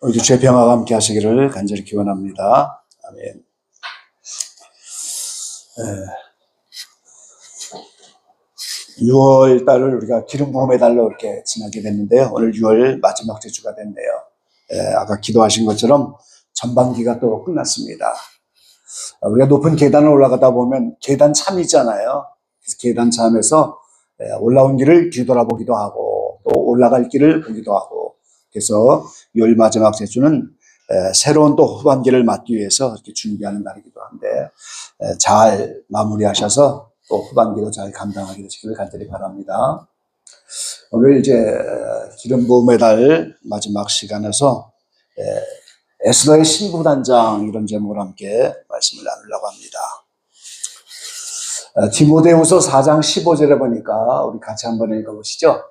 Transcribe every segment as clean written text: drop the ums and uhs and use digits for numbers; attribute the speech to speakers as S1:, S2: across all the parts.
S1: 우리 주의 평화가 함께 하시기를 간절히 기원합니다. 아멘. 6월 달을 우리가 기름 부음의 달로 이렇게 지나게 됐는데요. 오늘 6월 마지막 주가 됐네요. 아까 기도하신 것처럼 전반기가 또 끝났습니다. 우리가 높은 계단을 올라가다 보면 계단 참이잖아요. 그래서 계단 참에서 올라온 길을 뒤돌아보기도 하고 또 올라갈 길을 보기도 하고, 그래서 6월 마지막 주는 새로운 또 후반기를 맞기 위해서 이렇게 준비하는 날이기도 한데, 잘 마무리하셔서 또 후반기도 잘 감당하게 되시기를 간절히 바랍니다. 오늘 이제 기름 부음의 달 마지막 시간에서 에스더의 신부단장, 이런 제목으로 함께 말씀을 나누려고 합니다. 디모데후서 4장 15절에 보니까 우리 같이 한번 읽어보시죠.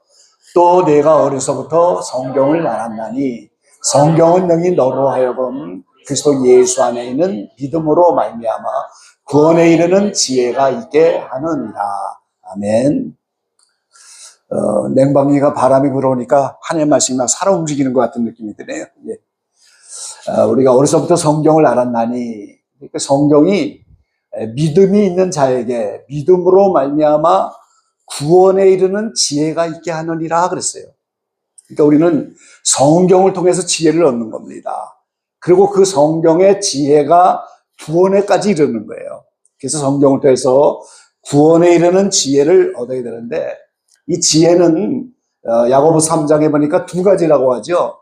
S1: 또 내가 어려서부터 성경을 알았나니 성경은 능히 너로 하여금 그리스도 예수 안에 있는 믿음으로 말미암아 구원에 이르는 지혜가 있게 하느니라. 아멘. 냉방기가 바람이 불어오니까 하늘의 말씀이 막 살아 움직이는 것 같은 느낌이 드네요. 우리가 어려서부터 성경을 알았나니, 그러니까 성경이 믿음이 있는 자에게 믿음으로 말미암아 구원에 이르는 지혜가 있게 하느니라 그랬어요. 그러니까 우리는 성경을 통해서 지혜를 얻는 겁니다. 그리고 그 성경의 지혜가 구원에까지 이르는 거예요. 그래서 성경을 통해서 구원에 이르는 지혜를 얻어야 되는데, 이 지혜는 야고보서 3장에 보니까 두 가지라고 하죠.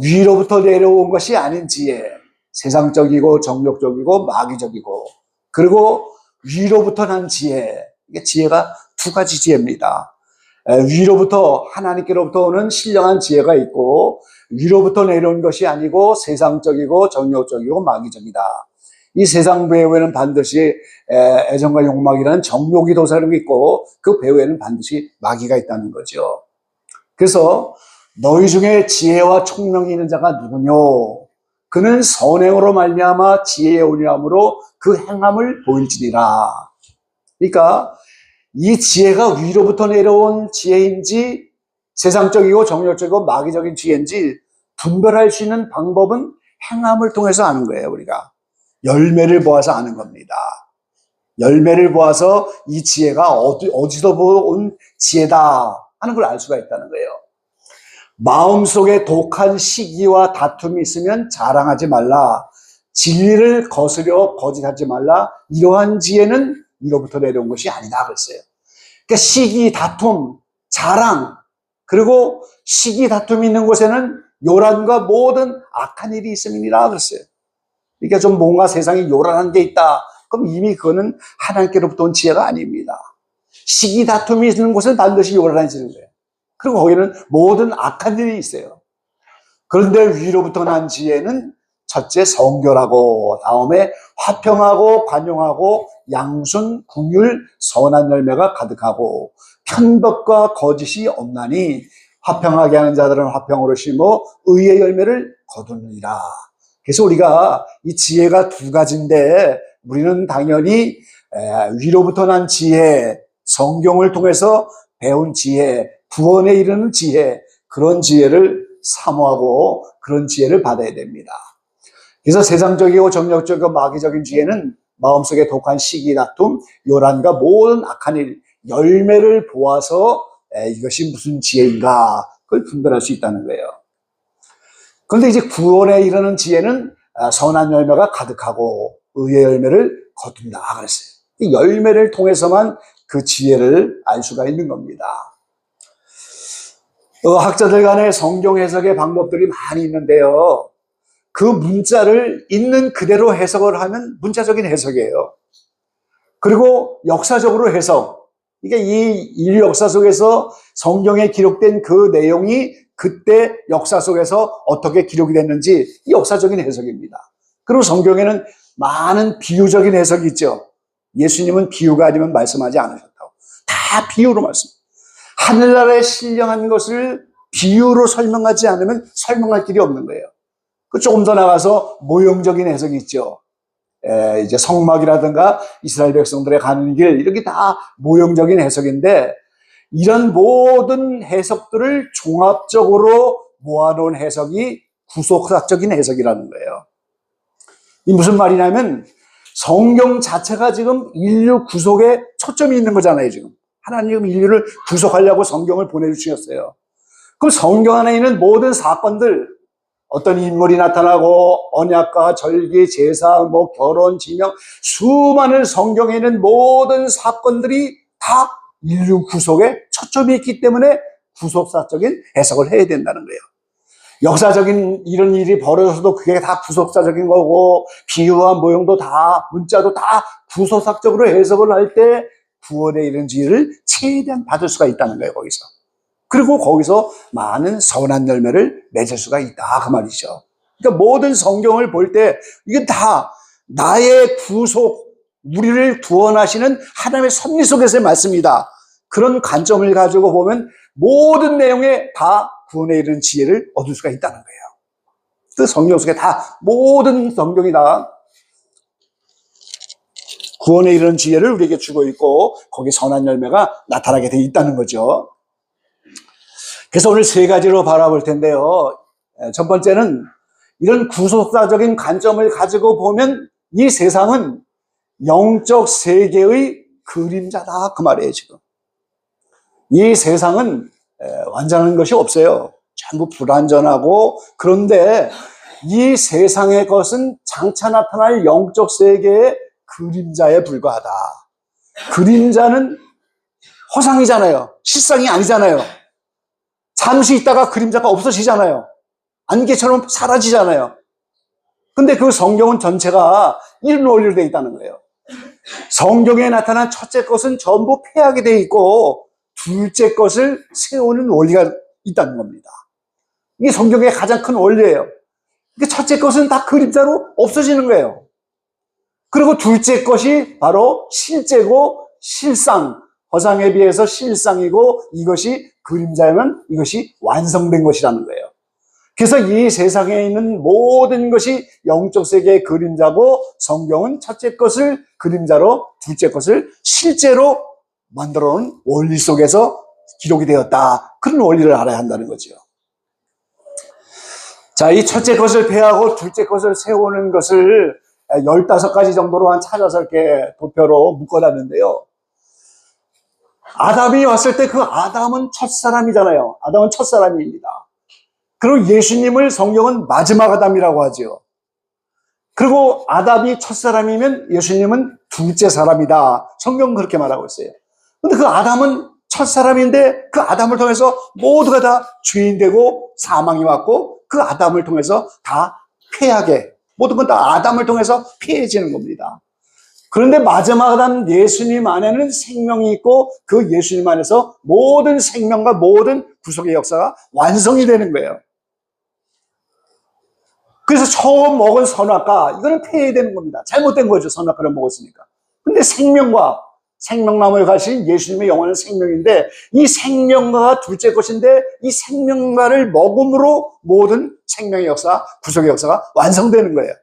S1: 위로부터 내려온 것이 아닌 지혜, 세상적이고 정욕적이고 마귀적이고, 그리고 위로부터 난 지혜, 이게 지혜가 두 가지 지혜입니다. 위로부터, 하나님께로부터 오는 신령한 지혜가 있고, 위로부터 내려온 것이 아니고 세상적이고 정욕적이고 마귀적이다. 이 세상 배후에는 반드시 애정과 욕망이라는 정욕이 도사리고 있고, 그 배후에는 반드시 마귀가 있다는 거죠. 그래서 너희 중에 지혜와 총명이 있는 자가 누구뇨? 그는 선행으로 말미암아 지혜의 온유함으로 그 행함을 보일지니라. 그러니까 이 지혜가 위로부터 내려온 지혜인지 세상적이고 정욕적이고 마귀적인 지혜인지 분별할 수 있는 방법은 행함을 통해서 아는 거예요. 우리가 열매를 보아서 아는 겁니다. 열매를 보아서 이 지혜가 어디서 온 지혜다 하는 걸 알 수가 있다는 거예요. 마음속에 독한 시기와 다툼이 있으면 자랑하지 말라. 진리를 거스려 거짓하지 말라. 이러한 지혜는 위로부터 내려온 것이 아니다 그랬어요. 그러니까 시기, 다툼, 자랑, 그리고 시기, 다툼이 있는 곳에는 요란과 모든 악한 일이 있음이니라 그랬어요. 그러니까 좀 뭔가 세상에 요란한 게 있다, 그럼 이미 그거는 하나님께로부터 온 지혜가 아닙니다. 시기, 다툼이 있는 곳은 반드시 요란해지는 거예요. 그리고 거기는 모든 악한 일이 있어요. 그런데 위로부터 난 지혜는 첫째 성결하고, 다음에 화평하고 관용하고 양순, 긍휼, 선한 열매가 가득하고 편법과 거짓이 없나니 화평하게 하는 자들은 화평으로 심어 의의 열매를 거두느니라. 그래서 우리가 이 지혜가 두 가지인데, 우리는 당연히 위로부터 난 지혜, 성경을 통해서 배운 지혜, 구원에 이르는 지혜, 그런 지혜를 사모하고 그런 지혜를 받아야 됩니다. 그래서 세상적이고 정욕적이고 마귀적인 지혜는 마음속에 독한 시기, 다툼, 요란과 모든 악한 일, 열매를 보아서 이것이 무슨 지혜인가, 그걸 분별할 수 있다는 거예요. 그런데 이제 구원에 이르는 지혜는 선한 열매가 가득하고 의의 열매를 거둔다 그랬어요. 이 열매를 통해서만 그 지혜를 알 수가 있는 겁니다. 학자들 간의 성경 해석의 방법들이 많이 있는데요, 그 문자를 있는 그대로 해석을 하면 문자적인 해석이에요. 그리고 역사적으로 해석, 이게 이 인류 역사 속에서 성경에 기록된 그 내용이 그때 역사 속에서 어떻게 기록이 됐는지, 이 역사적인 해석입니다. 그리고 성경에는 많은 비유적인 해석이 있죠. 예수님은 비유가 아니면 말씀하지 않으셨다고. 다 비유로 말씀. 하늘나라의 신령한 것을 비유로 설명하지 않으면 설명할 길이 없는 거예요. 그 조금 더 나가서 모형적인 해석이 있죠. 이제 성막이라든가 이스라엘 백성들의 가는 길, 이렇게 다 모형적인 해석인데, 이런 모든 해석들을 종합적으로 모아놓은 해석이 구속사적인 해석이라는 거예요. 이 무슨 말이냐면 성경 자체가 지금 인류 구속에 초점이 있는 거잖아요, 지금. 하나님은 인류를 구속하려고 성경을 보내주셨어요. 그럼 성경 안에 있는 모든 사건들, 어떤 인물이 나타나고 언약과 절기, 제사, 결혼, 지명, 수많은 성경에 있는 모든 사건들이 다 인류 구속에 초점이 있기 때문에 구속사적인 해석을 해야 된다는 거예요. 역사적인 이런 일이 벌어져서도 그게 다 구속사적인 거고, 비유와 모형도 다, 문자도 다 구속사적으로 해석을 할 때 구원에 이른 지혜를 최대한 받을 수가 있다는 거예요, 거기서. 그리고 거기서 많은 선한 열매를 맺을 수가 있다, 그 말이죠. 그러니까 모든 성경을 볼 때 이게 다 나의 구속, 우리를 구원하시는 하나님의 섭리 속에서의 말씀이다. 그런 관점을 가지고 보면 모든 내용에 다 구원에 이르는 지혜를 얻을 수가 있다는 거예요. 그 성경 속에 다, 모든 성경이 다 구원에 이르는 지혜를 우리에게 주고 있고, 거기에 선한 열매가 나타나게 되어 있다는 거죠. 그래서 오늘 세 가지로 바라볼 텐데요. 첫 번째는 이런 구속사적인 관점을 가지고 보면 이 세상은 영적 세계의 그림자다, 그 말이에요, 지금. 이 세상은 완전한 것이 없어요. 전부 불완전하고, 그런데 이 세상의 것은 장차 나타날 영적 세계의 그림자에 불과하다. 그림자는 허상이잖아요. 실상이 아니잖아요. 잠시 있다가 그림자가 없어지잖아요. 안개처럼 사라지잖아요. 근데 그 성경은 전체가 이런 원리로 되어 있다는 거예요. 성경에 나타난 첫째 것은 전부 폐하게 되어 있고, 둘째 것을 세우는 원리가 있다는 겁니다. 이게 성경의 가장 큰 원리예요. 첫째 것은 다 그림자로 없어지는 거예요. 그리고 둘째 것이 바로 실제고 실상, 허상에 비해서 실상이고, 이것이 그림자면 이것이 완성된 것이라는 거예요. 그래서 이 세상에 있는 모든 것이 영적 세계의 그림자고, 성경은 첫째 것을 그림자로, 둘째 것을 실제로 만들어 놓은 원리 속에서 기록이 되었다. 그런 원리를 알아야 한다는 거죠. 자, 이 첫째 것을 폐하고 둘째 것을 세우는 것을 15가지 정도로만 찾아서 이렇게 도표로 묶어놨는데요. 아담이 왔을 때 그 아담은 첫사람이잖아요. 아담은 첫사람입니다. 그리고 예수님을 성경은 마지막 아담이라고 하죠. 그리고 아담이 첫사람이면 예수님은 둘째 사람이다. 성경은 그렇게 말하고 있어요. 근데 그 아담은 첫사람인데 그 아담을 통해서 모두가 다 주인 되고 사망이 왔고, 그 아담을 통해서 다 폐하게, 모든 건 다 아담을 통해서 폐해지는 겁니다. 그런데 마지막 아담 예수님 안에는 생명이 있고, 그 예수님 안에서 모든 생명과 모든 구속의 역사가 완성이 되는 거예요. 그래서 처음 먹은 선악과, 이거는 폐해되는 겁니다. 잘못된 거죠, 선악과를 먹었으니까. 근데 생명과, 생명나무에 가신 예수님의 영원한 생명인데, 이 생명과가 둘째 것인데, 이 생명과를 먹음으로 모든 생명의 역사, 구속의 역사가 완성되는 거예요.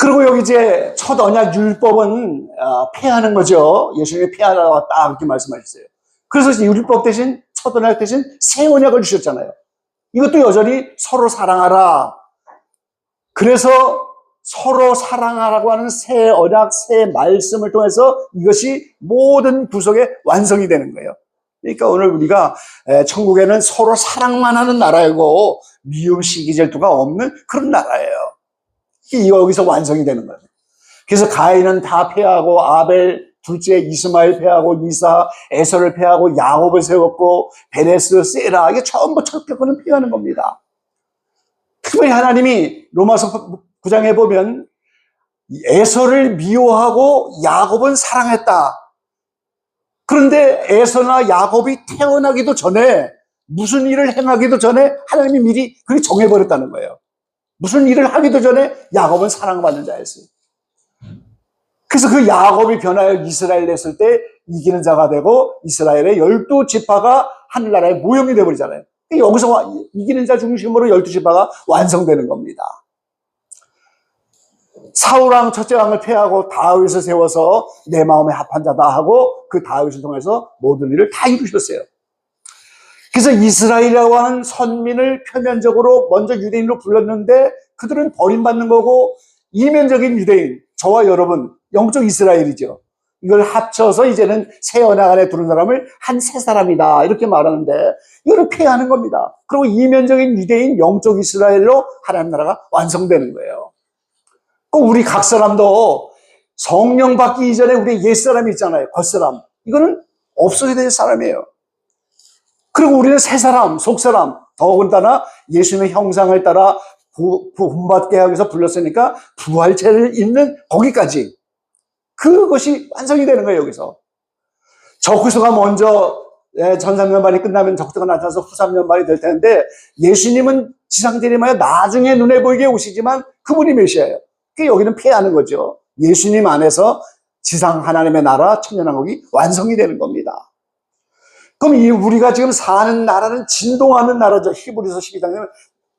S1: 그리고 여기 이제 첫 언약 율법은 폐하는 거죠. 예수님이 폐하라고 딱 이렇게 말씀하셨어요. 그래서 율법 대신, 첫 언약 대신 새 언약을 주셨잖아요. 이것도 여전히 서로 사랑하라. 그래서 서로 사랑하라고 하는 새 언약, 새 말씀을 통해서 이것이 모든 구속의 완성이 되는 거예요. 그러니까 오늘 우리가 천국에는 서로 사랑만 하는 나라이고 미움, 시기, 질투가 없는 그런 나라예요. 여기서 완성이 되는 거예요. 그래서 가인은 다 패하고, 아벨 둘째 이스마엘 패하고, 이사 에서를 패하고, 야곱을 세웠고, 베레스, 세라, 이게 전부 철벽거는 패하는 겁니다. 특별히 하나님이 로마서 9장에 보면 에서를 미워하고 야곱은 사랑했다. 그런데 에서나 야곱이 태어나기도 전에, 무슨 일을 행하기도 전에 하나님이 미리 그렇게 정해버렸다는 거예요. 무슨 일을 하기도 전에 야곱은 사랑받는 자였어요. 그래서 그 야곱이 변하여 이스라엘 냈을 때 이기는 자가 되고, 이스라엘의 12지파가 하늘나라의 모형이 되어버리잖아요. 여기서 이기는 자 중심으로 12지파가 완성되는 겁니다. 사울왕 첫째 왕을 패하고 다윗을 세워서 내 마음에 합한 자다 하고, 그 다윗을 통해서 모든 일을 다 이루셨어요. 그래서 이스라엘이라고 하는 선민을 표면적으로 먼저 유대인으로 불렀는데 그들은 버림받는 거고, 이면적인 유대인, 저와 여러분 영적 이스라엘이죠. 이걸 합쳐서 이제는 새 언약 안에 들은 사람을 한 새 사람이다 이렇게 말하는데, 이거는 폐하는 겁니다. 그리고 이면적인 유대인, 영적 이스라엘로 하나님 나라가 완성되는 거예요. 꼭 우리 각 사람도 성령 받기 이전에 우리 옛사람이 있잖아요. 겉사람. 이거는 없어야 될 사람이에요. 그리고 우리는 새 사람, 속사람, 더군다나 예수님의 형상을 따라 본받게 하기 위해서 불렀으니까 부활체를 입는 거기까지, 그것이 완성이 되는 거예요. 여기서 적그리스도가 먼저 전삼년반이 끝나면 적그리스도가 나타나서 후삼년반이 될 텐데, 예수님은 지상재림하여 나중에 눈에 보이게 오시지만 그분이 메시아예요. 그러니까 여기는 폐하는 거죠. 예수님 안에서 지상 하나님의 나라 천년왕국이 완성이 되는 겁니다. 그럼 우리가 지금 사는 나라는 진동하는 나라죠. 히브리서 12장에는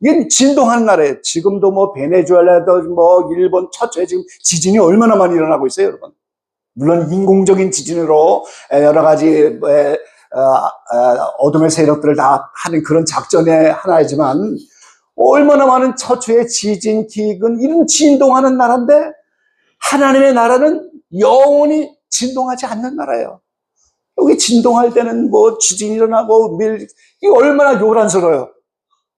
S1: 이건 진동하는 나라예요. 지금도 뭐 베네수엘라도 뭐 일본 처처에 지금 지진이 얼마나 많이 일어나고 있어요, 여러분. 물론 인공적인 지진으로 여러 가지 어둠의 세력들을 다 하는 그런 작전의 하나이지만, 얼마나 많은 처처의 지진, 기근, 이런 진동하는 나라인데, 하나님의 나라는 영원히 진동하지 않는 나라예요. 여기 진동할 때는 뭐 지진이 일어나고 이게 얼마나 요란스러워요.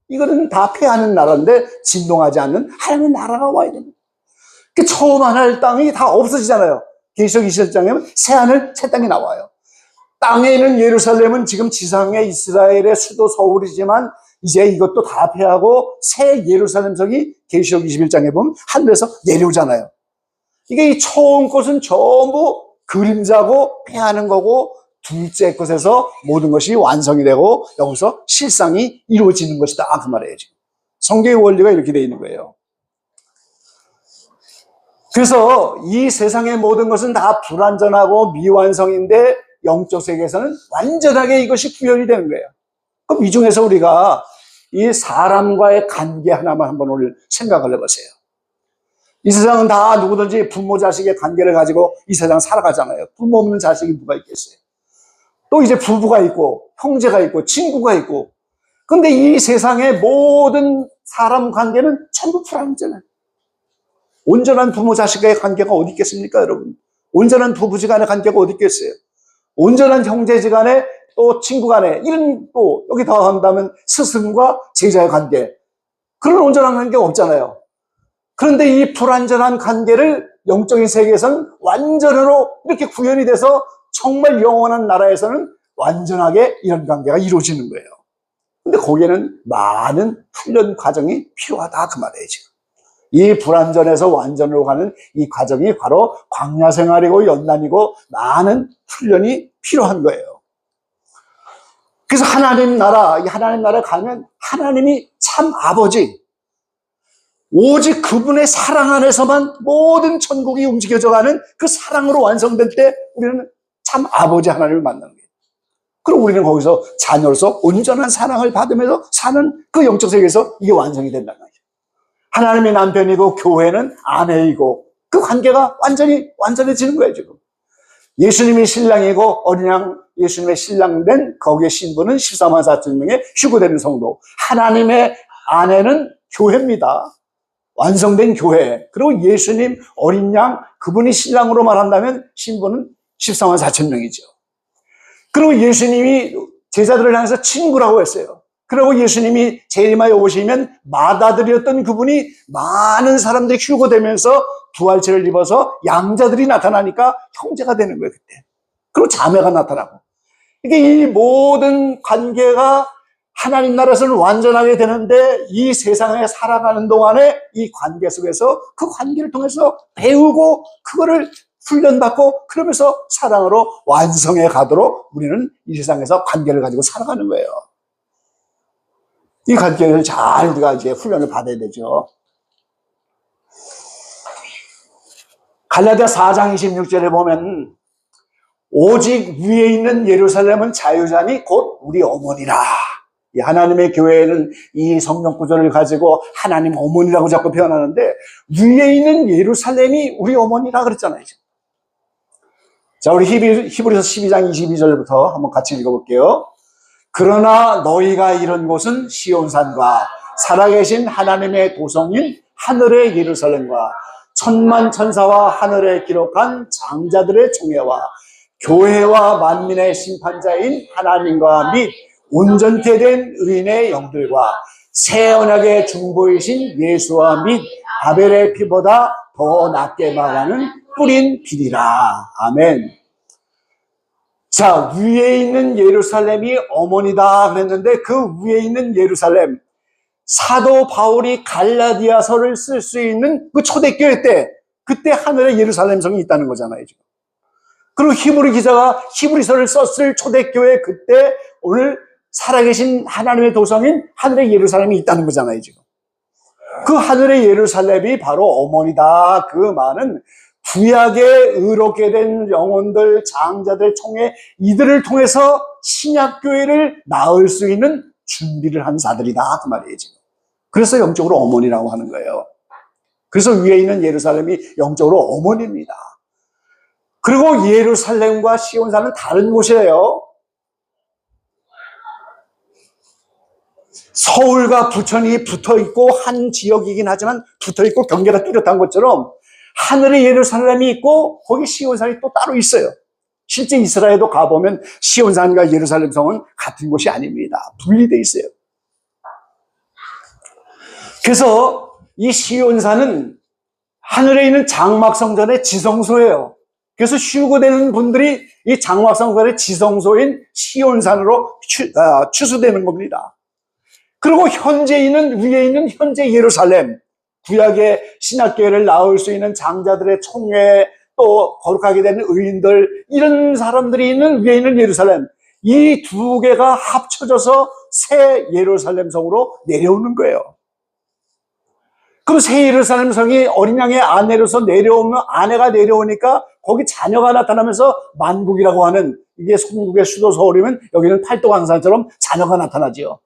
S1: 이거는 다 폐하는 나라인데 진동하지 않는 하나님의 나라가 와야 됩니다. 처음 하늘 땅이 다 없어지잖아요. 계시록 27장에 새하늘 새 땅이 나와요. 땅에 있는 예루살렘은 지금 지상의 이스라엘의 수도 서울이지만 이제 이것도 다 폐하고 새 예루살렘 성이 계시록 21장에 보면 하늘에서 내려오잖아요. 이게 이 처음 것은 전부 그림자고 폐하는 거고, 둘째 것에서 모든 것이 완성이 되고 여기서 실상이 이루어지는 것이다, 그 말이에요. 지금 성경의 원리가 이렇게 되어 있는 거예요. 그래서 이 세상의 모든 것은 다 불완전하고 미완성인데, 영적 세계에서는 완전하게 이것이 구현이 되는 거예요. 그럼 이 중에서 우리가 이 사람과의 관계 하나만 한번 오늘 생각을 해보세요. 이 세상은 다 누구든지 부모 자식의 관계를 가지고 이 세상 살아가잖아요. 부모 없는 자식이 누가 있겠어요? 또 이제 부부가 있고 형제가 있고 친구가 있고. 근데 이 세상의 모든 사람 관계는 전부 불완전해요. 온전한 부모 자식의 관계가 어디 있겠습니까, 여러분? 온전한 부부지간의 관계가 어디 있겠어요? 온전한 형제지간에, 또 친구간에, 이런, 또 여기 더한다면 스승과 제자의 관계, 그런 온전한 관계가 없잖아요. 그런데 이 불완전한 관계를 영적인 세계에서는 완전으로 이렇게 구현이 돼서 정말 영원한 나라에서는 완전하게 이런 관계가 이루어지는 거예요. 근데 거기에는 많은 훈련 과정이 필요하다, 그 말이에요. 지금 이 불완전에서 완전으로 가는 이 과정이 바로 광야 생활이고 연단이고 많은 훈련이 필요한 거예요. 그래서 하나님 나라에 가면 하나님이 참 아버지, 오직 그분의 사랑 안에서만 모든 천국이 움직여져가는 그 사랑으로 완성될 때 우리는 참 아버지 하나님을 만나는 거예요. 그럼 우리는 거기서 자녀로서 온전한 사랑을 받으면서 사는 그 영적 세계에서 이게 완성이 된다는 거예요. 하나님이 남편이고 교회는 아내이고, 그 관계가 완전해지는 거예요, 지금. 예수님이 신랑이고 어린 양 예수님의 신랑된 거기에 신부는 14만 4천 명의 휴거되는 성도. 하나님의 아내는 교회입니다. 완성된 교회. 그리고 예수님 어린 양, 그분이 신랑으로 말한다면 신부는 14만 4천 명이죠. 그리고 예수님이 제자들을 향해서 친구라고 했어요. 그리고 예수님이 재림하여 오시면 맏아들이었던 그분이 많은 사람들이 휴거되면서 부활체를 입어서 양자들이 나타나니까 형제가 되는 거예요, 그때. 그리고 자매가 나타나고. 이게 이 모든 관계가 하나님 나라에서는 완전하게 되는데, 이 세상에 살아가는 동안에 이 관계 속에서 그 관계를 통해서 배우고 그거를 훈련받고 그러면서 사랑으로 완성해 가도록 우리는 이 세상에서 관계를 가지고 살아가는 거예요. 이 관계를 잘 우리가 이제 훈련을 받아야 되죠. 갈라디아 4장 26절에 보면 오직 위에 있는 예루살렘은 자유자니 곧 우리 어머니라. 이 하나님의 교회는 이 성경 구절을 가지고 하나님 어머니라고 자꾸 표현하는데, 위에 있는 예루살렘이 우리 어머니라 그랬잖아요. 자, 우리 히브리서 12장 22절부터 한번 같이 읽어볼게요. 그러나 너희가 이른 곳은 시온산과 살아계신 하나님의 도성인 하늘의 예루살렘과 천만 천사와 하늘에 기록한 장자들의 총회와 교회와 만민의 심판자인 하나님과 및 온전케 된 의인의 영들과 새 언약의 중보이신 예수와 및 아벨의 피보다 더 낫게 말하는 뿌린 피리라. 아멘. 자, 위에 있는 예루살렘이 어머니다 그랬는데 그 위에 있는 예루살렘, 사도 바울이 갈라디아서를 쓸 수 있는 그 초대교회 때, 그때 하늘에 예루살렘 성이 있다는 거잖아요, 지금. 그리고 히브리 기자가 히브리서를 썼을 초대교회 그때 오늘 살아계신 하나님의 도성인 하늘의 예루살렘이 있다는 거잖아요, 지금. 그 하늘의 예루살렘이 바로 어머니다. 그 말은 구약에 의롭게 된 영혼들, 장자들 총회, 이들을 통해서 신약교회를 낳을 수 있는 준비를 한 자들이다. 그 말이에요, 지금. 그래서 영적으로 어머니라고 하는 거예요. 그래서 위에 있는 예루살렘이 영적으로 어머니입니다. 그리고 예루살렘과 시온산은 다른 곳이에요. 서울과 부천이 붙어있고 한 지역이긴 하지만 붙어있고 경계가 뚜렷한 것처럼 하늘의 예루살렘이 있고 거기 시온산이 또 따로 있어요. 실제 이스라엘도 가보면 시온산과 예루살렘 성은 같은 곳이 아닙니다. 분리되어 있어요. 그래서 이 시온산은 하늘에 있는 장막성전의 지성소예요. 그래서 휴거되는 분들이 이 장막성전의 지성소인 시온산으로 추수되는 겁니다. 그리고 현재 있는, 위에 있는 현재 예루살렘, 구약의 신학교회를 낳을 수 있는 장자들의 총회, 또 거룩하게 된 의인들, 이런 사람들이 있는 위에 있는 예루살렘, 이 두 개가 합쳐져서 새 예루살렘 성으로 내려오는 거예요. 그럼 새 예루살렘 성이 어린 양의 아내로서 내려오면, 아내가 내려오니까 거기 자녀가 나타나면서 만국이라고 하는, 이게 son국의 수도 서울이면 여기는 팔도강산처럼 자녀가 나타나지요.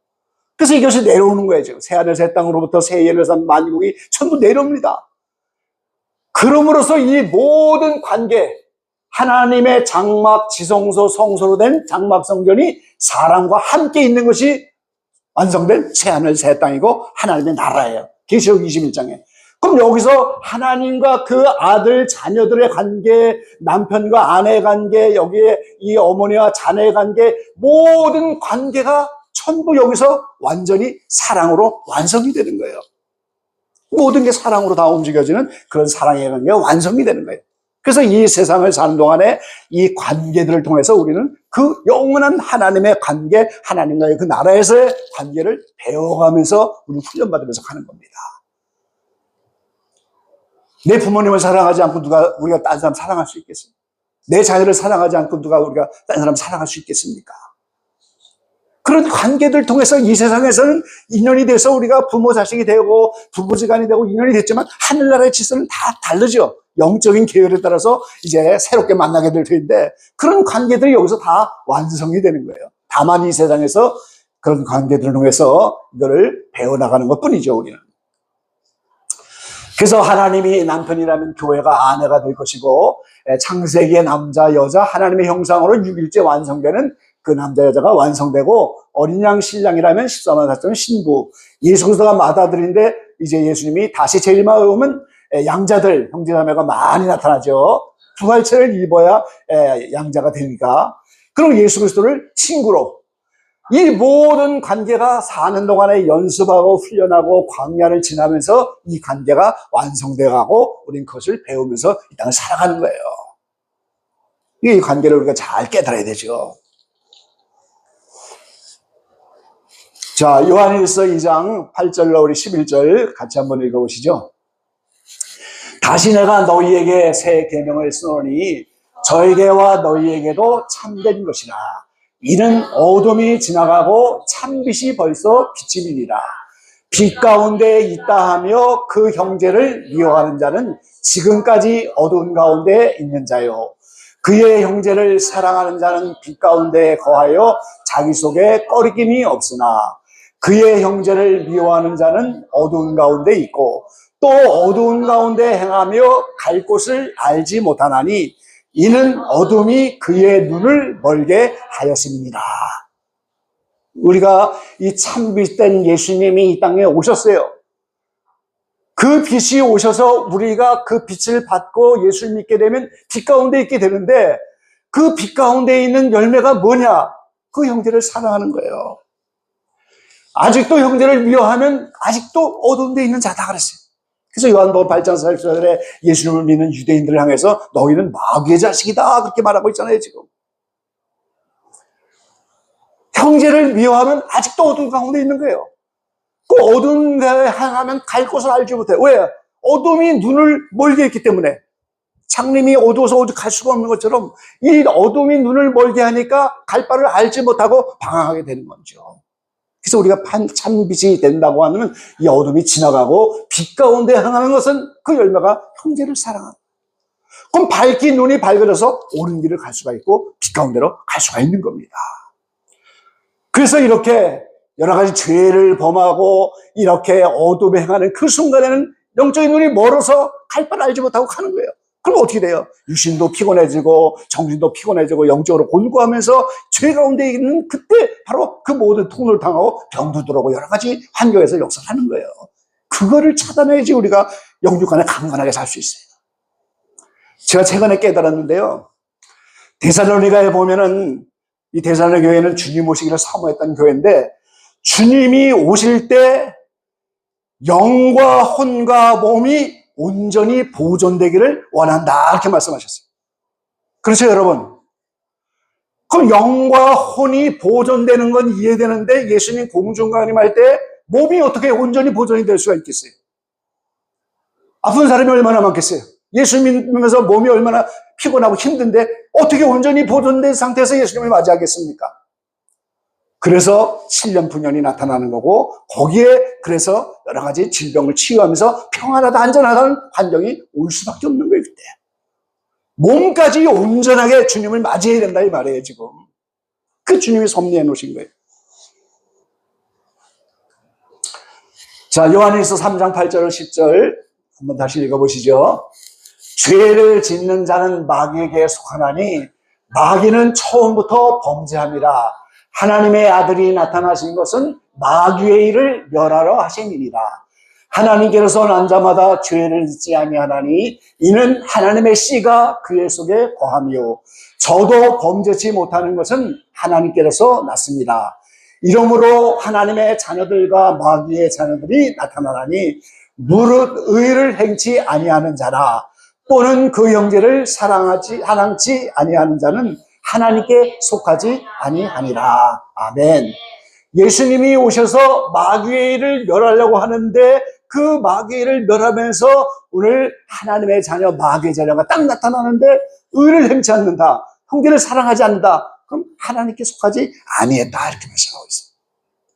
S1: 그래서 이것이 내려오는 거예요, 지금. 새하늘 새 땅으로부터 새 예루살렘 만국이 전부 내려옵니다. 그럼으로써 이 모든 관계, 하나님의 장막, 지성소, 성소로 된 장막 성전이 사람과 함께 있는 것이 완성된 새하늘 새 땅이고 하나님의 나라예요. 계시록 21장에. 그럼 여기서 하나님과 그 아들, 자녀들의 관계, 남편과 아내의 관계, 여기에 이 어머니와 자녀의 관계, 모든 관계가 전부 여기서 완전히 사랑으로 완성이 되는 거예요. 모든 게 사랑으로 다 움직여지는 그런 사랑의 관계가 완성이 되는 거예요. 그래서 이 세상을 사는 동안에 이 관계들을 통해서 우리는 그 영원한 하나님의 관계, 하나님과의 그 나라에서의 관계를 배워가면서 우리 훈련받으면서 가는 겁니다. 내 부모님을 사랑하지 않고 우리가 딴 사람 사랑할 수 있겠습니까? 내 자녀를 사랑하지 않고 우리가 딴 사람 사랑할 수 있겠습니까? 그런 관계들 통해서 이 세상에서는 인연이 돼서 우리가 부모 자식이 되고 부부지간이 되고 인연이 됐지만 하늘나라의 질서는 다 다르죠. 영적인 계열에 따라서 이제 새롭게 만나게 될 텐데 그런 관계들이 여기서 다 완성이 되는 거예요. 다만 이 세상에서 그런 관계들을 통해서 이거를 배워나가는 것 뿐이죠, 우리는. 그래서 하나님이 남편이라면 교회가 아내가 될 것이고 창세기의 남자, 여자, 하나님의 형상으로 6일째 완성되는 그 남자, 여자가 완성되고 어린 양 신랑이라면 14만 4천 신부, 예수 그리스도가 맏아들인데 이제 예수님이 다시 재림하여 오면 양자들, 형제자매가 많이 나타나죠. 부활체를 입어야 양자가 되니까. 그리고 예수 그리스도를 친구로, 이 모든 관계가 사는 동안에 연습하고 훈련하고 광야를 지나면서 이 관계가 완성돼가고 우린 그것을 배우면서 이 땅을 살아가는 거예요. 이 관계를 우리가 잘 깨달아야 되죠. 자, 요한일서 2장 8절로 우리 11절 같이 한번 읽어보시죠. 다시 내가 너희에게 새 계명을 쓰노니 저에게와 너희에게도 참된 것이라. 이는 어둠이 지나가고 참빛이 벌써 비침이니라. 빛 가운데 있다 하며 그 형제를 미워하는 자는 지금까지 어두운 가운데 있는 자요. 그의 형제를 사랑하는 자는 빛 가운데 거하여 자기 속에 꺼리낌이 없으나 그의 형제를 미워하는 자는 어두운 가운데 있고 또 어두운 가운데 행하며 갈 곳을 알지 못하나니 이는 어둠이 그의 눈을 멀게 하였습니다. 우리가 이 참빛된 예수님이 이 땅에 오셨어요. 그 빛이 오셔서 우리가 그 빛을 받고 예수를 믿게 되면 빛 가운데 있게 되는데, 그 빛 가운데 있는 열매가 뭐냐? 그 형제를 사랑하는 거예요. 아직도 형제를 미워하면 아직도 어두운 데 있는 자다 그랬어요. 그래서 요한복음 8장 4절에 예수님을 믿는 유대인들을 향해서 너희는 마귀의 자식이다 그렇게 말하고 있잖아요. 지금 형제를 미워하면 아직도 어두운 가운데 있는 거예요. 그 어두운 데에 향하면 갈 곳을 알지 못해. 왜? 어둠이 눈을 멀게 했기 때문에. 창림이 어두워서 어디 갈 수가 없는 것처럼 이 어둠이 눈을 멀게 하니까 갈 바를 알지 못하고 방황하게 되는 거죠. 그래서 우리가 참빛이 된다고 하면 이 어둠이 지나가고 빛 가운데 향하는 것은 그 열매가 형제를 사랑하는. 그럼 밝긴 눈이 밝아져서 옳은 길을 갈 수가 있고 빛 가운데로 갈 수가 있는 겁니다. 그래서 이렇게 여러 가지 죄를 범하고 이렇게 어둠에 행하는 그 순간에는 영적인 눈이 멀어서 갈 바를 알지 못하고 가는 거예요. 그럼 어떻게 돼요? 유신도 피곤해지고 정신도 피곤해지고 영적으로 곤고하면서 죄 가운데 있는 그때 바로 그 모든 통로를 당하고 병도 들어오고 여러 가지 환경에서 역사하는 거예요. 그거를 차단해야지 우리가 영육 안에 강건하게 살 수 있어요. 제가 최근에 깨달았는데요. 데살로니가에 보면은 이 데살로니가 교회는 주님 오시기를 사모했던 교회인데 주님이 오실 때 영과 혼과 몸이 온전히 보존되기를 원한다 이렇게 말씀하셨어요. 그렇죠 여러분? 그럼 영과 혼이 보존되는 건 이해되는데 예수님 공중강림할 때 몸이 어떻게 온전히 보존이 될 수가 있겠어요? 아픈 사람이 얼마나 많겠어요? 예수 믿으면서 몸이 얼마나 피곤하고 힘든데 어떻게 온전히 보존된 상태에서 예수님을 맞이하겠습니까? 그래서 7년 분연이 나타나는 거고 거기에 그래서 여러 가지 질병을 치유하면서 평안하다 안전하다는 환경이 올 수밖에 없는 거예요. 그때 몸까지 온전하게 주님을 맞이해야 된다 이 말이에요. 지금 그 주님이 섭리해 놓으신 거예요. 자, 요한일서 3장 8절 10절 한번 다시 읽어보시죠. 죄를 짓는 자는 마귀에게 속하나니 마귀는 처음부터 범죄함이라. 하나님의 아들이 나타나신 것은 마귀의 일을 멸하러 하심이니라. 하나님께로서 난 자마다 죄를 짓지 아니하나니 이는 하나님의 씨가 그의 속에 거함이요 저도 범죄치 못하는 것은 하나님께로서 났습니다. 이러므로 하나님의 자녀들과 마귀의 자녀들이 나타나나니 무릇 의를 행치 아니하는 자라 또는 그 형제를 사랑치 아니하는 자는 하나님께 속하지 아니하니라. 아멘. 예수님이 오셔서 마귀의 일을 멸하려고 하는데 그 마귀의 일을 멸하면서 오늘 하나님의 자녀 마귀의 자녀가 딱 나타나는데 의를 행치 않는다. 형제를 사랑하지 않는다. 그럼 하나님께 속하지 아니했다 이렇게 말씀하고 있어요.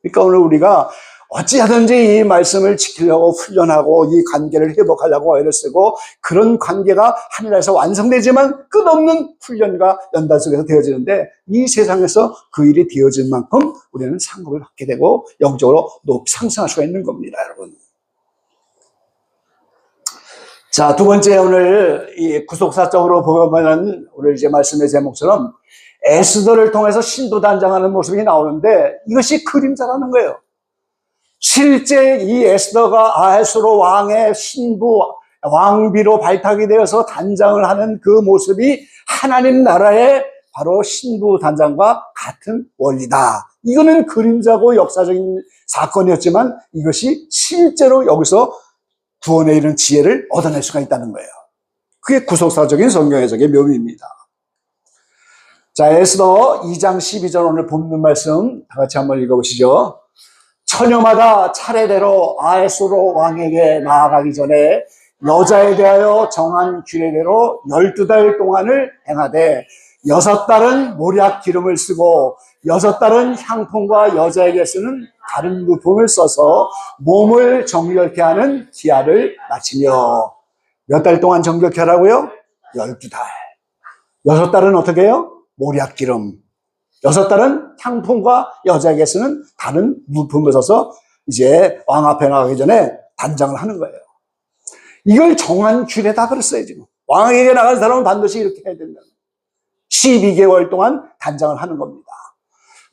S1: 그러니까 오늘 우리가 어찌하든지 이 말씀을 지키려고 훈련하고 이 관계를 회복하려고 애를 쓰고 그런 관계가 하늘에서 완성되지만 끝없는 훈련과 연단 속에서 되어지는데 이 세상에서 그 일이 되어질 만큼 우리는 상급을 받게 되고 영적으로 높이 상승할 수가 있는 겁니다, 여러분. 자, 두 번째 오늘 이 구속사적으로 보면은 오늘 이제 말씀의 제목처럼 에스더를 통해서 신부단장하는 모습이 나오는데 이것이 그림자라는 거예요. 실제 이 에스더가 아하수로 왕의 신부, 왕비로 발탁이 되어서 단장을 하는 그 모습이 하나님 나라의 바로 신부 단장과 같은 원리다. 이거는 그림자고 역사적인 사건이었지만 이것이 실제로 여기서 구원에 이르는 지혜를 얻어낼 수가 있다는 거예요. 그게 구속사적인 성경 해석의 묘미입니다. 자, 에스더 2장 12절 오늘 본문 말씀 다 같이 한번 읽어보시죠. 처녀마다 차례대로 아하수로 왕에게 나아가기 전에 여자에 대하여 정한 규례대로 12달 동안을 행하되 6달은 모략 기름을 쓰고 6달은 향품과 여자에게 쓰는 다른 물품을 써서 몸을 정결케 하는 기한을 마치며 몇 달 동안 정결케 하라고요? 12달. 6달은 어떻게 해요? 모략 기름. 6달은 향품과 여자에게 쓰는 다른 물품을 써서 이제 왕 앞에 나가기 전에 단장을 하는 거예요. 이걸 정한 규례다 그랬어요, 지금. 왕에게 나갈 사람은 반드시 이렇게 해야 된다. 12개월 동안 단장을 하는 겁니다.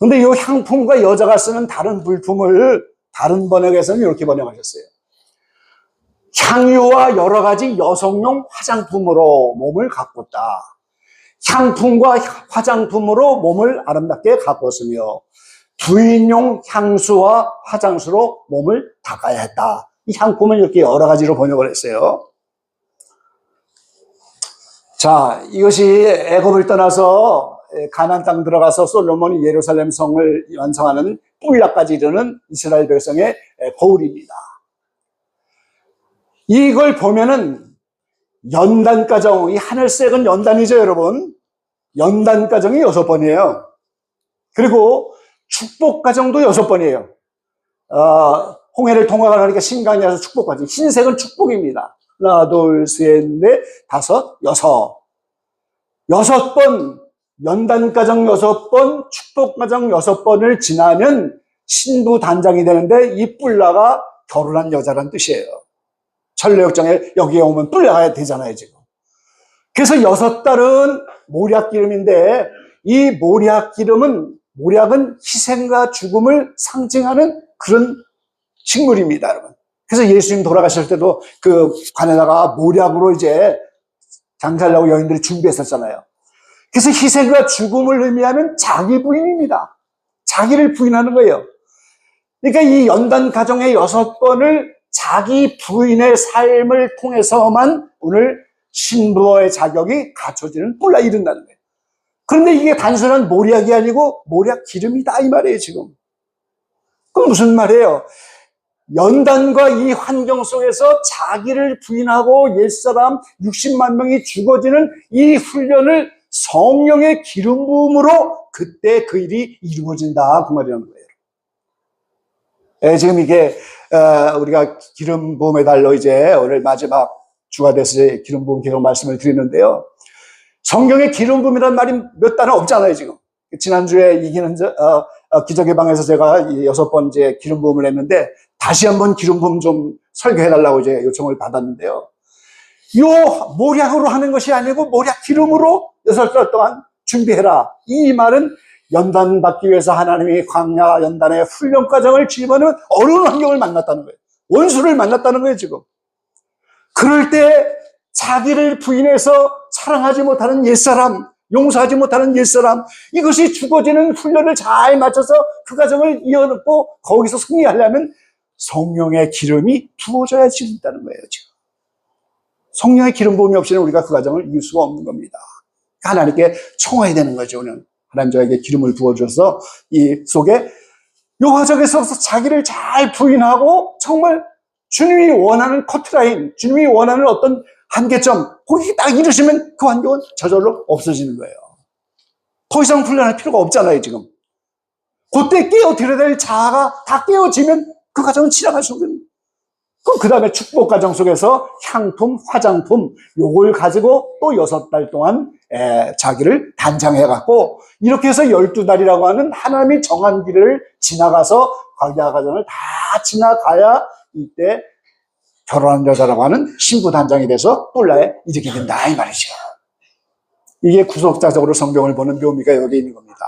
S1: 근데 이 향품과 여자가 쓰는 다른 물품을 다른 번역에서는 이렇게 번역하셨어요. 향유와 여러 가지 여성용 화장품으로 몸을 가꿨다. 향품과 화장품으로 몸을 아름답게 가꿨으며 부인용 향수와 화장수로 몸을 닦아야 했다. 이 향품을 이렇게 여러 가지로 번역을 했어요. 자, 이것이 애굽을 떠나서 가나안 땅 들어가서 솔로몬이 예루살렘 성을 완성하는 뿔라까지 이르는 이스라엘 백성의 거울입니다. 이걸 보면은 연단가정, 이 하늘색은 연단이죠, 여러분. 연단가정이 6번이에요. 그리고 축복가정도 6번이에요. 홍해를 통과하니까 신강에서 축복가정. 흰색은 축복입니다. 하나, 둘, 셋, 넷, 다섯, 여섯. 6번, 연단가정 6번, 축복가정 6번을 지나면 신부 단장이 되는데 이 뿔라가 결혼한 여자란 뜻이에요. 천례역정에 여기에 오면 뿔라가 되잖아요, 지금. 그래서 6달은 모략기름인데 이 모략기름은 모략은 희생과 죽음을 상징하는 그런 식물입니다, 여러분. 그래서 예수님 돌아가실 때도 그 관에다가 모략으로 이제 장사하려고 여인들이 준비했었잖아요. 그래서 희생과 죽음을 의미하는 자기 부인입니다. 자기를 부인하는 거예요. 그러니까 이 연단 가정의 6번을 자기 부인의 삶을 통해서만 오늘 신부의 자격이 갖춰지는 뿔라 이른다는 거예요. 그런데 이게 단순한 모략이 아니고 모략 기름이다 이 말이에요, 지금. 그럼 무슨 말이에요? 연단과 이 환경 속에서 자기를 부인하고 옛사람 60만 명이 죽어지는 이 훈련을 성령의 기름 부음으로 그때 그 일이 이루어진다 그 말이라는 거예요. 지금 이게 우리가 기름 부음의 달로 이제 오늘 마지막 주가 돼서 기름 부음 계속 말씀을 드리는데요. 성경에 기름 부음이라는 말이 몇 단어 없잖아요, 지금. 지난주에 이기는 기적의 방에서 제가 6번째 기름 부음을 했는데 다시 한번 기름 부음 좀 설교해달라고 이제 요청을 받았는데요. 요 모략으로 하는 것이 아니고 모략 기름으로 6달 동안 준비해라. 이 말은 연단받기 위해서 하나님이 광야 연단의 훈련 과정을 집어넣은 어려운 환경을 만났다는 거예요. 원수를 만났다는 거예요, 지금. 그럴 때 자기를 부인해서 사랑하지 못하는 옛사람, 용서하지 못하는 옛사람, 이것이 죽어지는 훈련을 잘 맞춰서 그 과정을 이어놓고 거기서 승리하려면 성령의 기름이 부어져야 된다는 거예요, 지금. 성령의 기름 부음이 없이는 우리가 그 과정을 이길 수가 없는 겁니다. 하나님께 청해야 되는 거죠, 우리는. 하나님 저에게 기름을 부어줘서 이 속에 이 과정에서 자기를 잘 부인하고 정말 주님이 원하는 커트라인, 주님이 원하는 어떤 한계점, 거기 딱 이루시면 그 환경은 저절로 없어지는 거예요. 더 이상 훈련할 필요가 없잖아요, 지금. 그때 깨어들어야 될 자아가 다 깨어지면 그 과정은 지나갈 수 있는. 그럼 그 다음에 축복 과정 속에서 향품, 화장품, 요걸 가지고 또 6달 동안 자기를 단장해갖고 이렇게 해서 12달이라고 하는 하나님이 정한 길을 지나가서 광야 과정을 다 지나가야 이때 결혼한 여자라고 하는 신부 단장이 돼서 뿔라에 이르게 된다 이 말이죠. 이게 구속자적으로 성경을 보는 묘미가 여기 있는 겁니다.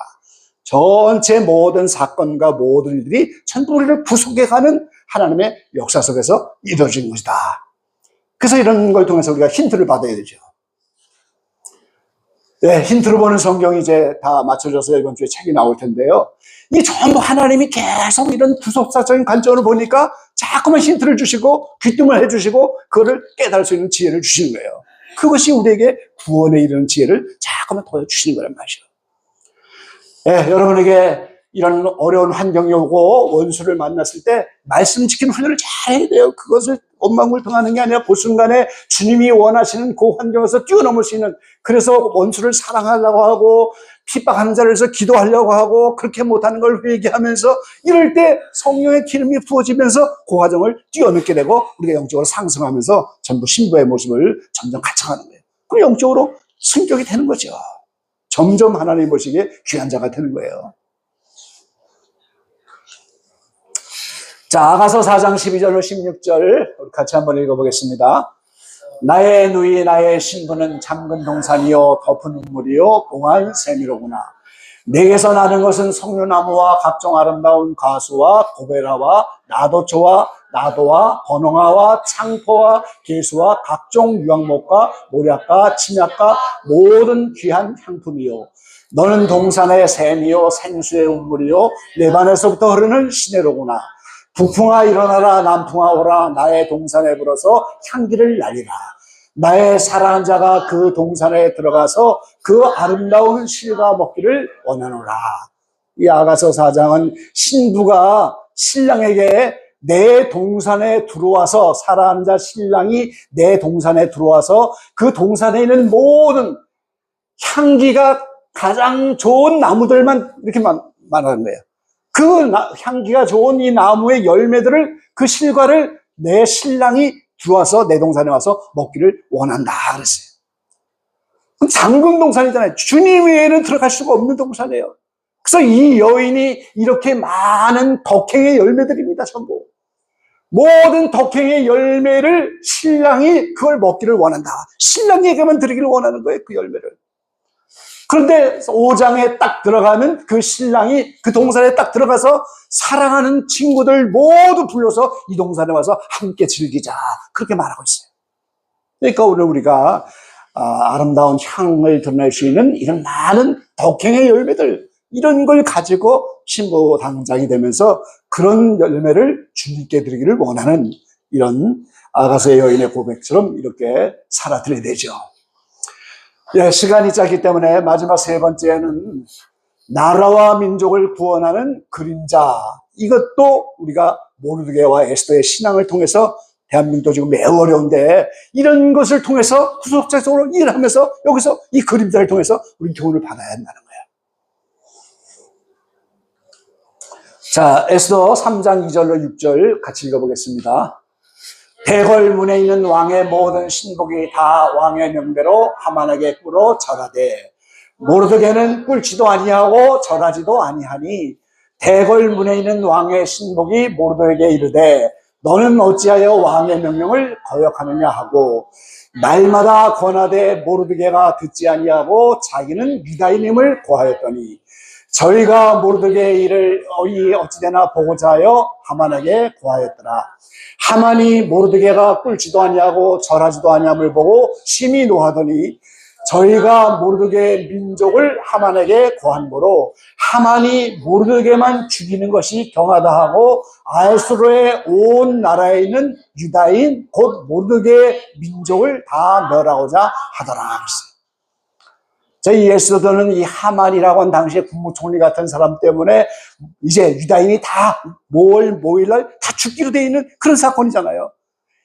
S1: 전체 모든 사건과 모든 일들이 전부 우리를 구속해가는 하나님의 역사 속에서 이루어진 것이다. 그래서 이런 걸 통해서 우리가 힌트를 받아야 되죠. 네, 힌트를 보는 성경이 이제 다 맞춰져서 이번 주에 책이 나올 텐데요. 이게 전부 하나님이 계속 이런 구속사적인 관점으로 보니까 자꾸만 힌트를 주시고 귀뜸을 해주시고 그거를 깨달을 수 있는 지혜를 주시는 거예요. 그것이 우리에게 구원에 이르는 지혜를 자꾸만 더 주시는 거란 말이죠. 네, 여러분에게 이런 어려운 환경이 오고 원수를 만났을 때 말씀 지키는 훈련을 잘 해야 돼요. 그것을 원망불평하는 게 아니라 그 순간에 주님이 원하시는 그 환경에서 뛰어넘을 수 있는, 그래서 원수를 사랑하려고 하고 핍박하는 자를 위해서 기도하려고 하고 그렇게 못하는 걸 회개하면서 이럴 때 성령의 기름이 부어지면서 그 과정을 뛰어넘게 되고 우리가 영적으로 상승하면서 전부 신부의 모습을 점점 갖춰가는 거예요. 그럼 영적으로 승격이 되는 거죠. 점점 하나님 보시기에 귀한 자가 되는 거예요. 자, 아가서 4장 12절로 16절 우리 같이 한번 읽어보겠습니다. 나의 누이 나의 신부는 잠근 동산이요 덮은 우물이요 봉한 샘이로구나. 내게서 나는 것은 석류나무와 각종 아름다운 가수와 고베라와 나도초와 나도와 번홍아와 창포와 개수와 각종 유황목과 모략과 침약과 모든 귀한 향품이요. 너는 동산의 샘이요 생수의 운물이요 레반에서부터 흐르는 시내로구나. 북풍아 일어나라, 남풍아 오라. 나의 동산에 불어서 향기를 날리라. 나의 사랑한 자가 그 동산에 들어가서 그 아름다운 실과 먹기를 원하노라. 이 아가서 4장은 신부가 신랑에게 내 동산에 들어와서, 사랑한 자 신랑이 내 동산에 들어와서 그 동산에 있는 모든 향기가 가장 좋은 나무들만 이렇게 말하는 거예요. 그 향기가 좋은 이 나무의 열매들을, 그 실과를 내 신랑이 들어와서 내 동산에 와서 먹기를 원한다 그랬어요. 잠금 동산이잖아요. 주님 외에는 들어갈 수가 없는 동산이에요. 그래서 이 여인이 이렇게 많은 덕행의 열매들입니다. 전부 모든 덕행의 열매를 신랑이 그걸 먹기를 원한다. 신랑에게만 드리기를 원하는 거예요. 그 열매를. 그런데 5장에 딱 들어가면 그 신랑이 그 동산에 딱 들어가서 사랑하는 친구들 모두 불러서 이 동산에 와서 함께 즐기자, 그렇게 말하고 있어요. 그러니까 오늘 우리가 아름다운 향을 드러낼 수 있는 이런 많은 덕행의 열매들, 이런 걸 가지고 신부 당장이 되면서 그런 열매를 주님께 드리기를 원하는 이런 아가서의 여인의 고백처럼 이렇게 살아드려야 되죠. 예, 시간이 짧기 때문에 마지막 세 번째는 나라와 민족을 구원하는 그림자. 이것도 우리가 모르드게와 에스더의 신앙을 통해서, 대한민국도 지금 매우 어려운데 이런 것을 통해서 후속적으로 일하면서 여기서 이 그림자를 통해서 우리 교훈을 받아야 한다는 거예요. 자, 에스더 3장 2절로 6절 같이 읽어보겠습니다. 대궐문에 있는 왕의 모든 신복이 다 왕의 명대로 하만에게 꿇어 절하되 모르드게는 꿇지도 아니하고 절하지도 아니하니 대궐문에 있는 왕의 신복이 모르드게에게 이르되 너는 어찌하여 왕의 명령을 거역하느냐 하고 날마다 권하되 모르드게가 듣지 아니하고 자기는 유다인임을 고하였더니 저희가 모르드게의 일을 어찌되나 보고자 하여 하만에게 고하였더라. 하만이 모르드게가 꿇지도 아니하고 절하지도 아니함을 보고 심히 노하더니 저희가 모르드게의 민족을 하만에게 고한거로 하만이 모르드게만 죽이는 것이 경하다 하고 아수르의 온 나라에 있는 유다인 곧 모르드게의 민족을 다 멸하고자 하더라. 저희 에스더는 이 하만이라고 한 당시에 국무총리 같은 사람 때문에 이제 유다인이 다 모일날 다 죽기로 돼 있는 그런 사건이잖아요.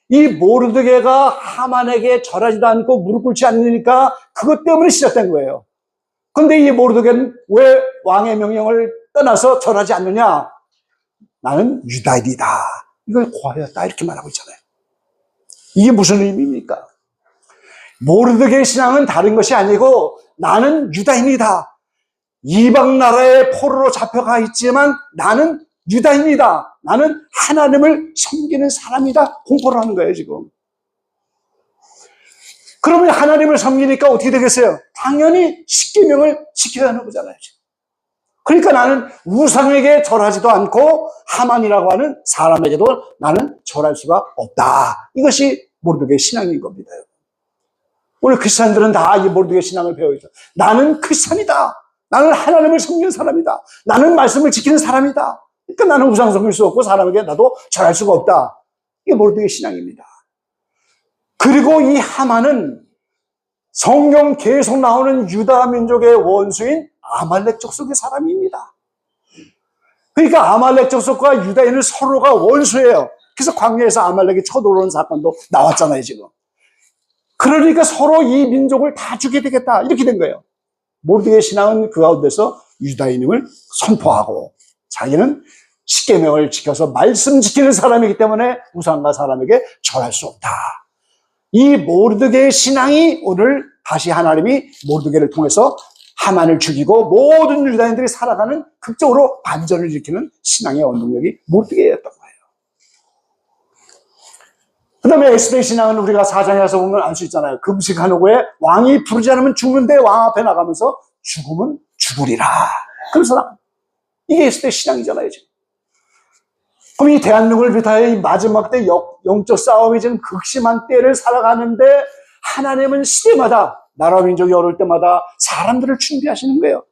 S1: 이 모르드게가 하만에게 절하지도 않고 무릎 꿇지 않으니까 그것 때문에 시작된 거예요. 그런데 이 모르드게는 왜 왕의 명령을 떠나서 절하지 않느냐? 나는 유다인이다, 이걸 고하였다, 이렇게 말하고 있잖아요. 이게 무슨 의미입니까? 모르드게의 신앙은 다른 것이 아니고 나는 유다인이다. 이방 나라의 포로로 잡혀가 있지만 나는 유다인이다. 나는 하나님을 섬기는 사람이다. 공포를 하는 거예요, 지금. 그러면 하나님을 섬기니까 어떻게 되겠어요? 당연히 십계명을 지켜야 하는 거잖아요, 지금. 그러니까 나는 우상에게 절하지도 않고 하만이라고 하는 사람에게도 나는 절할 수가 없다. 이것이 모르드게의 신앙인 겁니다. 오늘 크리스찬들은 다 이 모르드게 신앙을 배워 있죠. 나는 크리스찬이다. 나는 하나님을 섬기는 사람이다. 나는 말씀을 지키는 사람이다. 그러니까 나는 우상 섬길 수 없고 사람에게 나도 절할 수가 없다. 이게 모르드게 신앙입니다. 그리고 이 하만은 성경 계속 나오는 유다 민족의 원수인 아말렉 족속의 사람입니다. 그러니까 아말렉 족속과 유다인은 서로가 원수예요. 그래서 광야에서 아말렉이 쳐들어오는 사건도 나왔잖아요, 지금. 그러니까 서로 이 민족을 다 죽게 되겠다, 이렇게 된 거예요. 모르드게의 신앙은 그 가운데서 유다인임을 선포하고 자기는 십계명을 지켜서 말씀 지키는 사람이기 때문에 우상과 사람에게 절할 수 없다. 이 모르드게의 신앙이 오늘 다시 하나님이 모르드게를 통해서 하만을 죽이고 모든 유다인들이 살아가는 극적으로 반전을 일으키는 신앙의 원동력이 모르드게였던 거예요. 그 다음에 에스더의 신앙은 우리가 4장에 가서 보면 알 수 있잖아요. 금식한 후에 왕이 부르지 않으면 죽는데 왕 앞에 나가면서 죽으면 죽으리라, 그래서 이게 에스더의 신앙이잖아요, 지금. 그럼 이 대한민국을 비롯하여 이 마지막 때 영적 싸움이 지금 극심한 때를 살아가는데 하나님은 시대마다 나라 민족이 어려울 때마다 사람들을 준비하시는 거예요.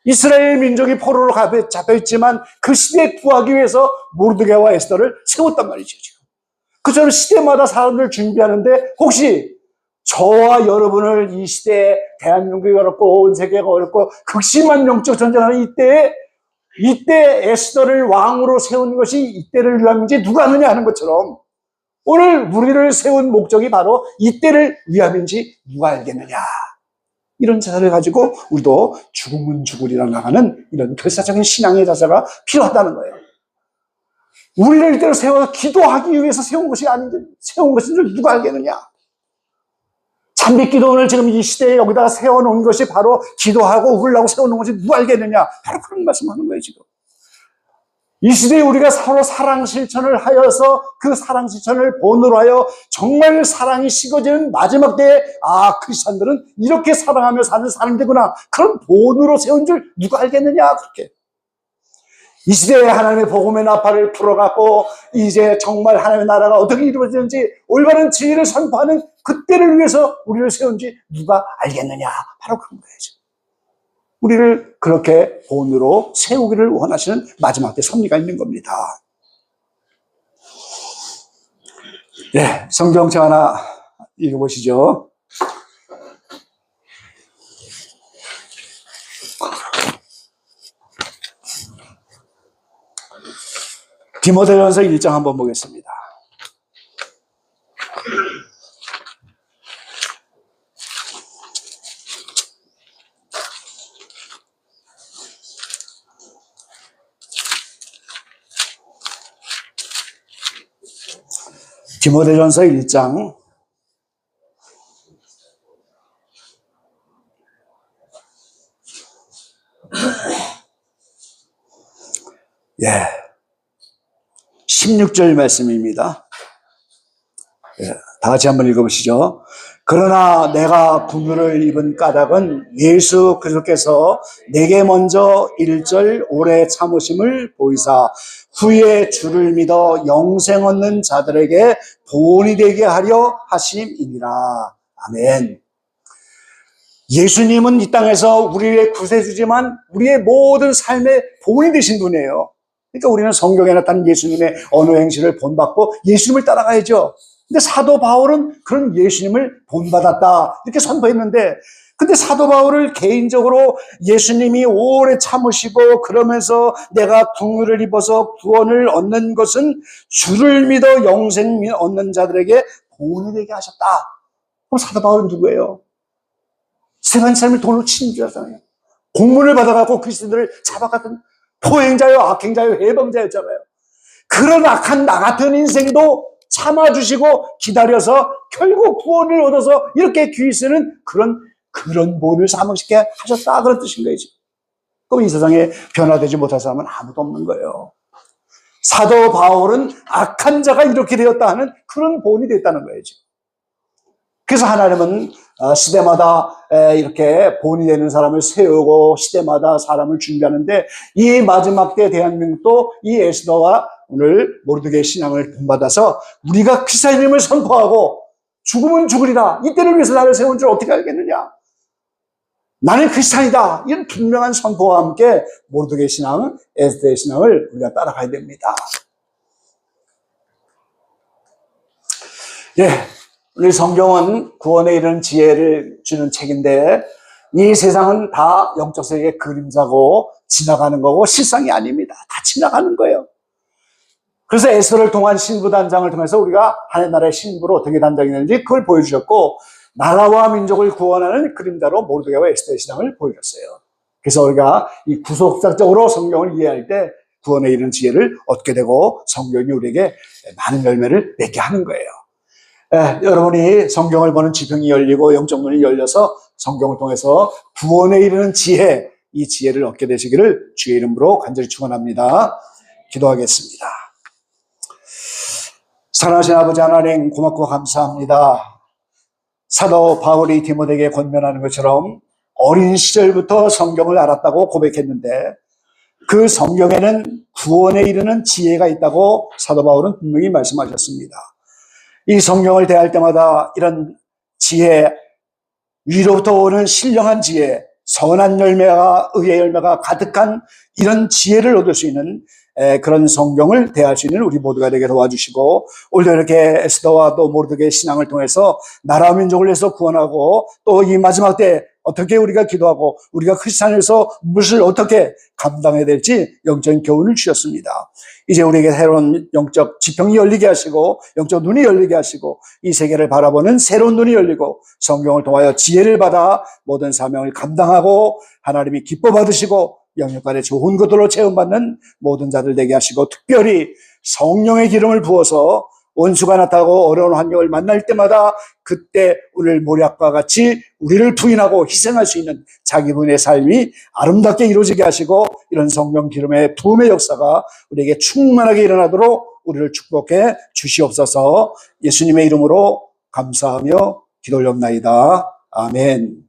S1: 이스라엘 민족이 포로로 잡혀있지만 그 시대에 구하기 위해서 모르드게와 에스더를 세웠단 말이죠, 지금. 그처럼 시대마다 사람들을 준비하는데 혹시 저와 여러분을 이 시대에 대한민국이 어렵고 온 세계가 어렵고 극심한 영적 전쟁하는 이때 에스더를 왕으로 세운 것이 이때를 위함인지 누가 아느냐 하는 것처럼 오늘 우리를 세운 목적이 바로 이때를 위함인지 누가 알겠느냐. 이런 자세를 가지고 우리도 죽으면 죽으리라 나가는 이런 결사적인 신앙의 자세가 필요하다는 거예요. 우리를 이때로 세워 기도하기 위해서 세운 것이 줄 누가 알겠느냐. 참빛기도원을 지금 이 시대에 여기다가 세워놓은 것이 바로 기도하고 울라고 세워놓은 것이 누가 알겠느냐. 바로 그런 말씀하는 거예요, 지금. 이 시대에 우리가 서로 사랑 실천을 하여서 그 사랑 실천을 본으로 하여 정말 사랑이 식어지는 마지막 때에 크리스찬들은 이렇게 사랑하며 사는 사람들이구나. 그런 본으로 세운 줄 누가 알겠느냐. 그렇게. 이 시대에 하나님의 복음의 나팔을 풀어갖고 이제 정말 하나님의 나라가 어떻게 이루어지는지 올바른 진리를 선포하는 그때를 위해서 우리를 세운지 누가 알겠느냐. 바로 그런 거예요. 우리를 그렇게 본으로 세우기를 원하시는 마지막 때 섭리가 있는 겁니다. 네, 성경책 하나 읽어보시죠. 디모데전서 1장 한번 보겠습니다. 디모데전서 1장 16절 말씀입니다. 다 같이 한번 읽어보시죠. 그러나 내가 분노를 입은 까닭은 예수 그리스도께서 내게 먼저 1절 오래 참으심을 보이사 후에 주를 믿어 영생 얻는 자들에게 본이 되게 하려 하심이니라. 아멘. 예수님은 이 땅에서 우리의 구세주지만 우리의 모든 삶의 본이 되신 분이에요. 그러니까 우리는 성경에 나타난 예수님의 언어 행실을 본받고 예수님을 따라가야죠. 근데 사도 바울은 그런 예수님을 본받았다 이렇게 선포했는데, 근데 사도 바울을 개인적으로 예수님이 오래 참으시고 그러면서 내가 국류를 입어서 구원을 얻는 것은 주를 믿어 영생 얻는 자들에게 본이 되게 하셨다. 그럼 사도 바울은 누구예요? 세상 사람을 돈으로 치는 줄 알잖아요. 공문을 받아갖고 그리스도인들을 잡아갔던 포행자요, 악행자요, 해방자였잖아요. 그런 악한 나 같은 인생도 참아주시고 기다려서 결국 구원을 얻어서 이렇게 귀히 쓰는 그런 본을 사먹게 하셨다. 그런 뜻인 거예요. 그럼 이 세상에 변화되지 못할 사람은 아무도 없는 거예요. 사도 바울은 악한 자가 이렇게 되었다 하는 그런 본이 됐다는 거예요. 그래서 하나님은 시대마다 이렇게 본이 되는 사람을 세우고 시대마다 사람을 준비하는데, 이 마지막 때 대한민국도 이 에스더와 오늘 모르드게의 신앙을 본받아서 우리가 크리스천임을 선포하고 죽으면 죽으리라, 이때를 위해서 나를 세운 줄 어떻게 알겠느냐, 나는 크리스천이다, 이런 분명한 선포와 함께 모르드게의 신앙, 에스더의 신앙을 우리가 따라가야 됩니다. 우리 성경은 구원에 이르는 지혜를 주는 책인데, 이 세상은 다 영적 세계의 그림자고 지나가는 거고 실상이 아닙니다. 다 지나가는 거예요. 그래서 에스더를 통한 신부 단장을 통해서 우리가 하나님 나라의 신부로 어떻게 단장이 되는지 그걸 보여주셨고, 나라와 민족을 구원하는 그림자로 모르드게와 에스더의 신앙을 보여줬어요. 그래서 우리가 이 구속사적으로 성경을 이해할 때 구원에 이르는 지혜를 얻게 되고 성경이 우리에게 많은 열매를 맺게 하는 거예요. 여러분이 성경을 보는 지평이 열리고 영적 눈이 열려서 성경을 통해서 구원에 이르는 지혜, 이 지혜를 얻게 되시기를 주의 이름으로 간절히 축원합니다. 기도하겠습니다. 사랑하신 아버지 하나님, 고맙고 감사합니다. 사도 바울이 디모데에게 권면하는 것처럼 어린 시절부터 성경을 알았다고 고백했는데 그 성경에는 구원에 이르는 지혜가 있다고 사도 바울은 분명히 말씀하셨습니다. 이 성경을 대할 때마다 이런 지혜, 위로부터 오는 신령한 지혜, 선한 열매와 의의 열매가 가득한 이런 지혜를 얻을 수 있는 그런 성경을 대할 수 있는 우리 모두가 되게 도와주시고, 오늘도 이렇게 에스더와 또 모르드게의 신앙을 통해서 나라와 민족을 위해서 구원하고 또 이 마지막 때 어떻게 우리가 기도하고 우리가 크리스찬에서 무엇을 어떻게 감당해야 될지 영적인 교훈을 주셨습니다. 이제 우리에게 새로운 영적 지평이 열리게 하시고 영적 눈이 열리게 하시고 이 세계를 바라보는 새로운 눈이 열리고 성경을 통하여 지혜를 받아 모든 사명을 감당하고 하나님이 기뻐 받으시고 영육간에 좋은 것들로 체험받는 모든 자들 되게 하시고, 특별히 성령의 기름을 부어서 원수가 나타나고 어려운 환경을 만날 때마다 그때 우리를 모략과 같이 우리를 부인하고 희생할 수 있는 자기분의 삶이 아름답게 이루어지게 하시고, 이런 성령 기름의 부음의 역사가 우리에게 충만하게 일어나도록 우리를 축복해 주시옵소서. 예수님의 이름으로 감사하며 기도 올렸나이다. 아멘.